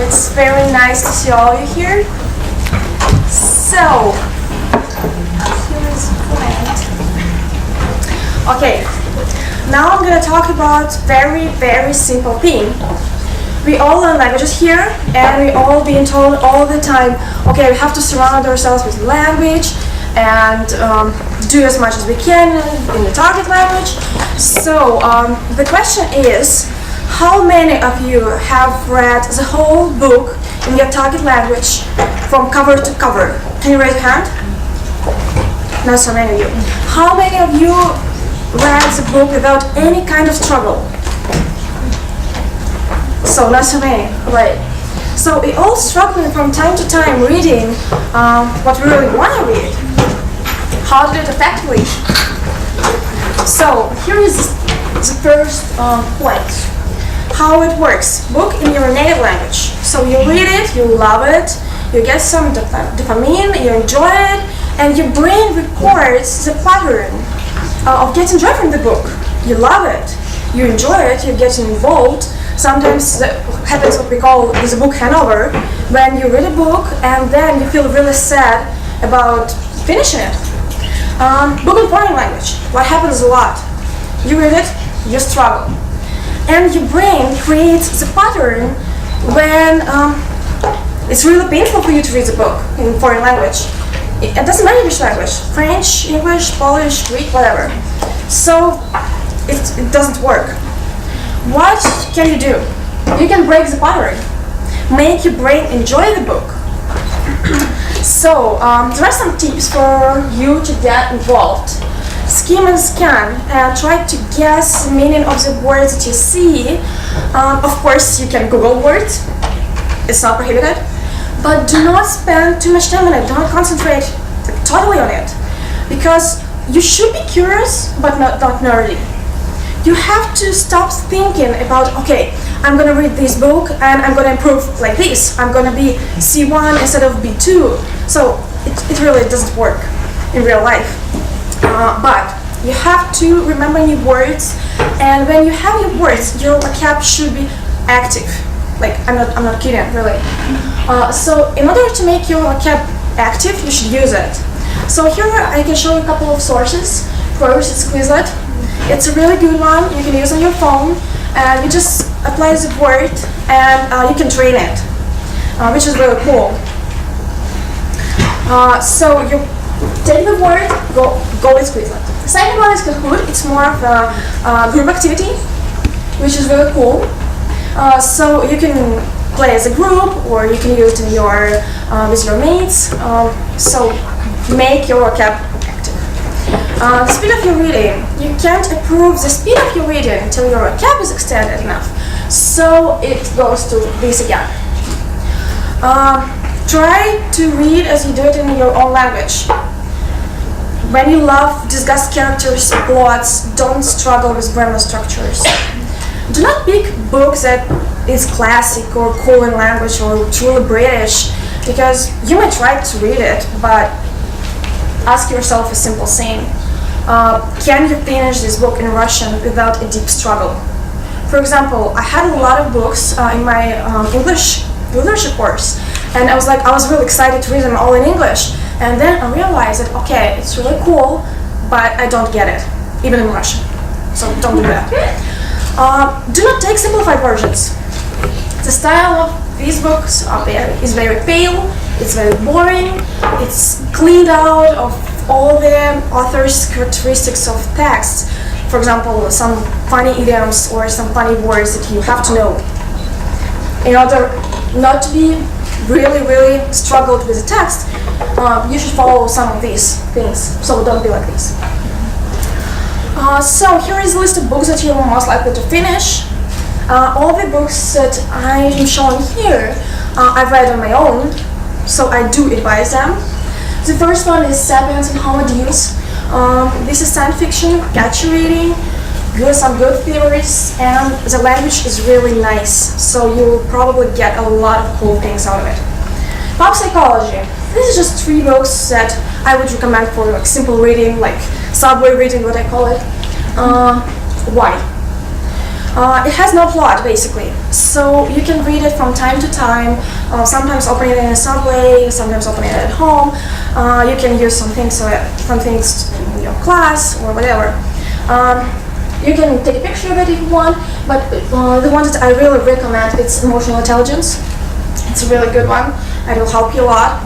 It's very nice to see all of you here. So, here is Brent. Okay, now I'm gonna talk about very simple thing. We all learn languages here, and we all being told all the time, okay, we have to surround ourselves with language and do as much as we can in the target language. So the question is, how many of you have read the whole book in your target language from cover to cover? Can you raise your hand? Not so many of you. How many of you read the book without any kind of struggle? So not so many, right? So we all struggling from time to time reading what we really want to read. How to do it effectively. So here is the first point. How it works. Book in your native language. So you read it, you love it, you get some dopamine, you enjoy it, and your brain records the pattern of getting joy from the book. You love it, you enjoy it, you're getting involved. Sometimes that happens what we call the book hangover, when you read a book and then you feel really sad about finishing it. Book in foreign language. What happens a lot? You read it, you struggle. And your brain creates the pattern when it's really painful for you to read the book in foreign language. It doesn't matter which language, French, English, Polish, Greek, whatever. So it doesn't work. What can you do? You can break the pattern. Make your brain enjoy the book. So there are some tips for you to get involved. Skim and scan and try to guess the meaning of the words that you see. Of course, you can Google words. It's not prohibited. But do not spend too much time on it. Do not concentrate totally on it. Because you should be curious, but not nerdy. You have to stop thinking about, okay, I'm going to read this book and I'm going to improve like this. I'm going to be C1 instead of B2. So it really doesn't work in real life. But you have to remember new words, and when you have your words, your vocab should be active. Like, I'm not kidding, really. So in order to make your vocab active, you should use it. So here I can show you a couple of sources. First, it's Quizlet. It's a really good one. You can use on your phone, and you just apply the word, and you can train it, which is really cool. So you take the word, go with Quizlet. The second one is Kahoot. It's more of a group activity, which is really cool. So you can play as a group, or you can use it in your with your mates. So make your vocab active. The speed of your reading. You can't improve the speed of your reading until your vocab is extended enough. So it goes to this again. Try to read as you do it in your own language. When you love, discuss characters, plots, don't struggle with grammar structures. Do not pick books that is classic or cool in language or truly British, because you might try to read it, but ask yourself a simple thing. Can you finish this book in Russian without a deep struggle? For example, I had a lot of books in my English literature course, and I was really excited to read them all in English. And then I realized that, okay, it's really cool, but I don't get it, even in Russian. So don't do that. Do not take simplified versions. The style of these books is very pale, it's very boring, it's cleaned out of all the author's characteristics of text. For example, some funny idioms or some funny words that you have to know. In order not to be really struggled with the text, you should follow some of these things, so don't be like this. So here is a list of books that you're most likely to finish. All the books that I am showing here, I've read on my own, so I do advise them. The first one is Sapiens and Homo Deus. This is science fiction, catchy reading, some good theories, and the language is really nice, so you'll probably get a lot of cool things out of it. Pop Psychology. This is just 3 books that I would recommend for like simple reading, like subway reading, what I call it. Why? It has no plot, basically, so you can read it from time to time, sometimes open it in a subway, sometimes open it at home. You can use some things in your class or whatever. You can take a picture of it if you want, but the one that I really recommend is Emotional Intelligence. It's a really good one. It will help you a lot.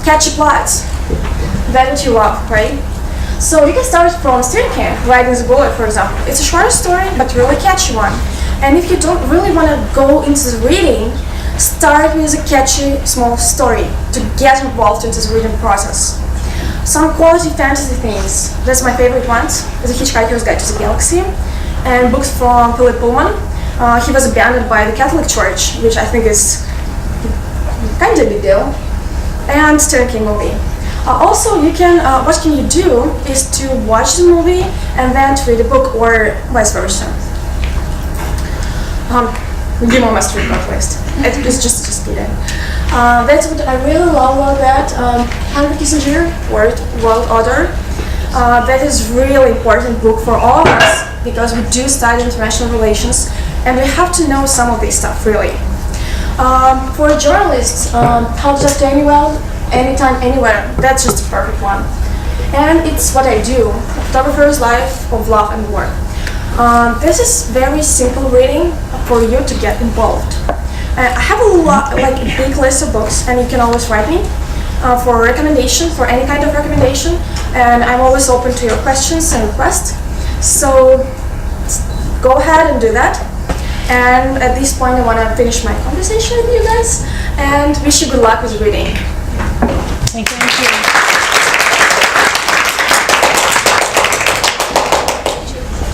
Catchy plots. That's what you love, right? So you can start from Stinking, Riding the Bullet, for example. It's a short story, but really catchy one. And if you don't really want to go into the reading, start with a catchy small story to get involved into the reading process. Some quality fantasy things. That's my favorite ones. The Hitchhiker's Guide to the Galaxy, and books from Philip Pullman. He was abandoned by the Catholic Church, which I think is kind of a big deal. And Stephen King movie. Also, what can you do is to watch the movie and then to read the book, or vice versa. MGIMO must read list. It's just kidding. That's what I really love about that. Henry Kissinger, World Order. That is really important book for all of us because we do study international relations and we have to know some of this stuff really. For journalists, how to talk to anyone, anytime, anywhere. That's just a perfect one. And it's what I do. Photographer's Life of Love and War. This is very simple reading for you to get involved. I have a big list of books, and you can always write me for recommendation, for any kind of recommendation, and I'm always open to your questions and requests. So go ahead and do that. And at this point, I want to finish my conversation with you guys, and wish you good luck with reading. Thank you.